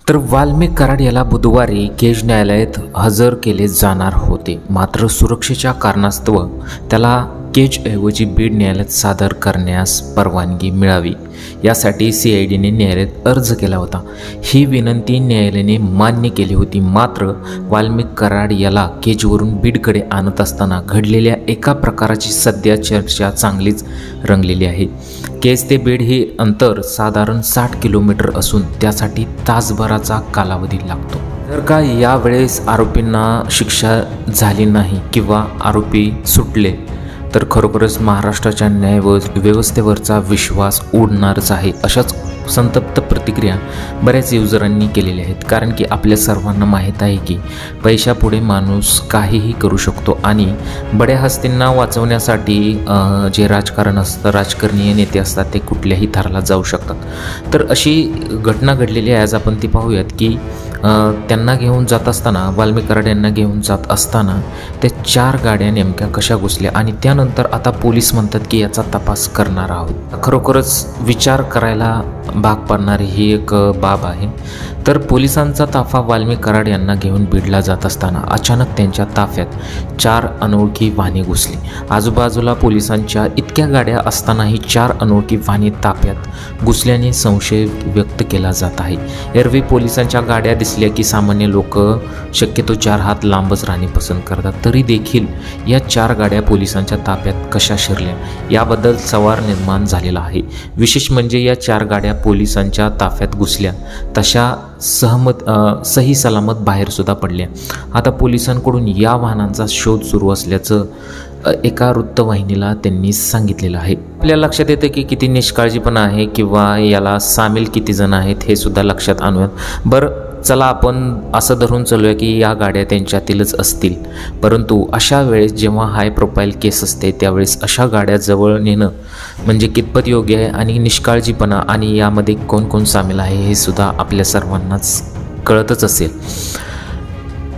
तर वाल्मिक कराड याला बुधवारी केज न्यायालयात हजर केले जाणार होते, मात्र सुरक्षेच्या कारणास्तव त्याला केजऐवजी बीड न्यायालयात सादर करण्यास परवानगी मिळावी यासाठी CIDने न्यायालयात अर्ज केला होता। ही विनंती न्यायालयाने मान्य केली होती। मात्र वाल्मिक कराड याला केजवरून बीडकडे आणत असताना घडलेल्या एका प्रकाराची सध्या चर्चा चांगलीच रंगलेली आहे। केज ते बीड हे अंतर साधारण 60 किलोमीटर असून त्यासाठी तासभराचा कालावधी लागतो। जर का यावेळेस आरोपींना शिक्षा झाली नाही किंवा आरोपी सुटले तर खरोखरच महाराष्ट्राच्या न्याय व्यवस्थेवरचा विश्वास उडणारच आहे। अशाच संतप्त प्रतिक्रिया बऱ्याच युजरांनी केलेल्या आहेत, कारण की आपल्या सर्वांना माहीत आहे की पैशापुढे माणूस काहीही करू शकतो आणि बड्या हस्तींना वाचवण्यासाठी जे राजकारण असतं, राजकारणीय नेते असतात, ते कुठल्याही थराला जाऊ शकतात। तर अशी घटना घडलेली आहे। आज आपण ती पाहूयात की त्यांना घेऊन जात असताना, वाल्मिक कराड यांना घेऊन जात असताना त्या 4 गाड्या नेमक्या कशा घुसल्या आणि त्यानंतर आता पोलीस म्हणतात की याचा तपास करणार आहोत। खरोखरच विचार करायला भाग पाडणारी ही एक बाब आहे। तर पोलिसांचा ताफा वाल्मिक कराड यांना घेऊन बीडला जात असताना अचानक त्यांच्या ताफ्यात 4 अनोळखी वाहने घुसली। आजूबाजूला पोलिसांच्या इतक्या गाड्या असतानाही 4 अनोळखी वाहने ताफ्यात घुसल्याने संशय व्यक्त केला जात आहे। एरवी पोलिसांच्या गाड्या दिसल्या की सामान्य लोक शक्यतो 4 हात लांबच राहणे पसंत करतात, तरी देखील या 4 गाड्या पोलिसांच्या ताफ्यात कशा शिरल्या याबद्दल सवाल निर्माण झालेला आहे। विशेष म्हणजे या 4 गाड्या पोलिसांच्या ताफ्यात घुसल्या तशा सही सलामत बाहेर सुद्धा पडल्या। आता पोलिसांकडून या वाहनांचा शोध सुरू असल्याचं एका वृत्तवाहिनीला त्यांनी सांगितलेलं आहे। आपल्या लक्षात येतं की किती निष्काळजीपणा आहे किंवा याला सामील किती जण आहेत हे सुद्धा लक्षात आणूयात। बरं, चला आपण असं धरून चालूया की या गाड्या त्यांच्यातीलच असतील, परंतु अशा वेळेस जेव्हा हाय प्रोफाईल केस असते त्यावेळेस अशा गाड्या जवळ नेणं म्हणजे कितपत योग्य आहे आणि निष्काळजीपणा आणि यामध्ये कोण कोण सामील आहे हे सुद्धा आपल्या सर्वांनाच कळतच असेल।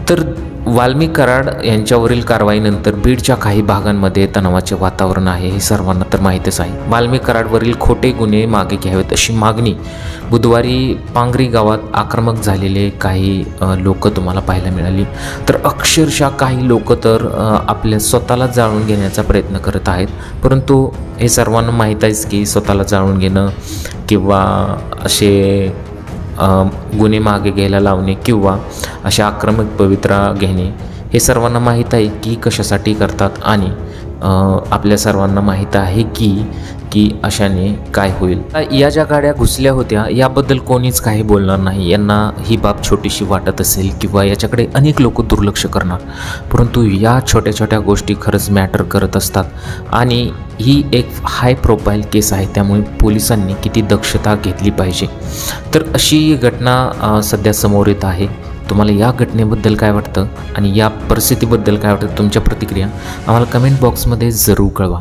तर वाल्मिक कराड यांच्यावरील कारवाईनंतर बीडच्या काही भागांमध्ये तणावाचे वातावरण आहे, हे सर्वांना तर माहीतच आहे। वाल्मिक कराडवरील खोटे गुन्हे मागे घ्यावेत अशी मागणी बुधवारी पांगरी गावात आक्रमक झालेले काही लोक तुम्हाला पाहायला मिळाली। तर अक्षरशः काही लोक तर आपल्या स्वतःला जाळून घेण्याचा प्रयत्न करत आहेत, परंतु हे सर्वांना माहीत आहेच की स्वतःला जाळून घेणं किंवा असे गुन्हे मागे घ्यायला लावणे किंवा अशा आक्रमक पवित्रा घेणे हे सर्वांना माहीत आहे की कशासाठी करतात आणि आपल्या सर्वांना माहीत आहे की अशाने काय होईल। या ज्या गाड्या घुसल्या होत्या याबद्दल कोणीच काही बोलणार नाही। यांना ही बाब छोटीशी वाटत असेल किंवा याच्याकडे अनेक लोक दुर्लक्ष करणार, परंतु या छोट्या छोट्या गोष्टी खरंच मॅटर करत असतात आणि ही एक हाय प्रोफाईल केस आहे, त्यामुळे पोलिसांनी किती दक्षता घेतली पाहिजे। तर अशी घटना सध्या समोर येत आहे। तुम्हाला या घटनेबद्दल काय वाटतं आणि या परिस्थितीबद्दल काय वाटतं, तुमच्या प्रतिक्रिया आम्हाला कमेंट बॉक्समध्ये जरूर कळवा।